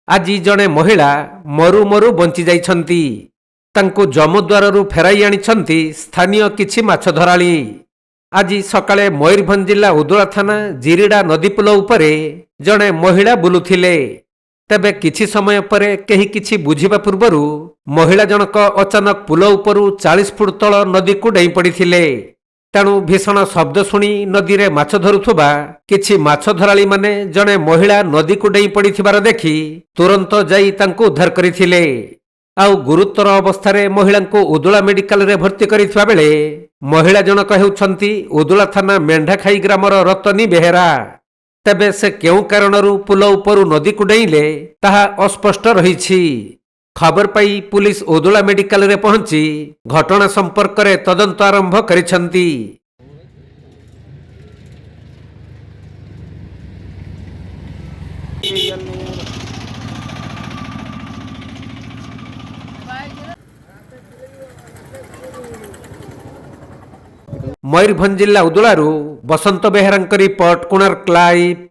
ଆଜି ଜଣେ ମହିଳା ମରୁ ମରୁ ବଞ୍ଚି ଯାଇଛନ୍ତି। ତାଙ୍କୁ ଯମଦ୍ୱାରରୁ ଫେରାଇ ଆଣିଛନ୍ତି ସ୍ଥାନୀୟ କିଛି ମାଛ ଧରାଳି। ଆଜି ସକାଳେ ମୟୂରଭଞ୍ଜ ଜିଲ୍ଲା ଉଦଳା ଥାନା ଜିରିଡା ନଦୀପୋଲ ଉପରେ ଜଣେ ମହିଳା ବୁଲୁଥିଲେ। ତେବେ କିଛି ସମୟ ପରେ କେହି କିଛି ବୁଝିବା ପୂର୍ବରୁ ମହିଳା ଜଣକ ଅଚାନକ ପୁଲ ଉପରୁ 40 ଫୁଟ ତଳ ନଦୀକୁ ଡେଇଁ ପଡ଼ିଥିଲେ। ତେଣୁ ଭୀଷଣ ଶବ୍ଦ ଶୁଣି ନଦୀରେ ମାଛ ଧରୁଥିବା କିଛି ମାଛ ଧରାଳିମାନେ ଜଣେ ମହିଳା ନଦୀକୁ ଡେଇଁ ପଡ଼ିଥିବାର ଦେଖି ତୁରନ୍ତ ଯାଇ ତାଙ୍କୁ ଉଦ୍ଧାର କରିଥିଲେ। ଆଉ ଗୁରୁତର ଅବସ୍ଥାରେ ମହିଳାଙ୍କୁ ଉଦଳା ମେଡିକାଲରେ ଭର୍ତ୍ତି କରିଥିବା ବେଳେ ମହିଳା ଜଣକ ହେଉଛନ୍ତି ଉଦଳା ଥାନା ମେଣ୍ଢାଖାଇ ଗ୍ରାମର ରତନୀ ବେହେରା। ତେବେ ସେ କେଉଁ କାରଣରୁ ପୁଲ ଉପରୁ ନଦୀକୁ ଡେଇଁଲେ ତାହା ଅସ୍ପଷ୍ଟ ରହିଛି। ଖବର ପାଇ ପୁଲିସ ଉଦଳା ମେଡିକାଲରେ ପହଞ୍ଚି ଘଟଣା ସମ୍ପର୍କରେ ତଦନ୍ତ ଆରମ୍ଭ କରିଛନ୍ତି। ମୟୂରଭଞ୍ଜ ଜିଲ୍ଲା ଉଦଳାରୁ ବସନ୍ତ ବେହେରାଙ୍କ ରିପୋର୍ଟ, କୋଣାର୍କ ଲାଇଭ୍।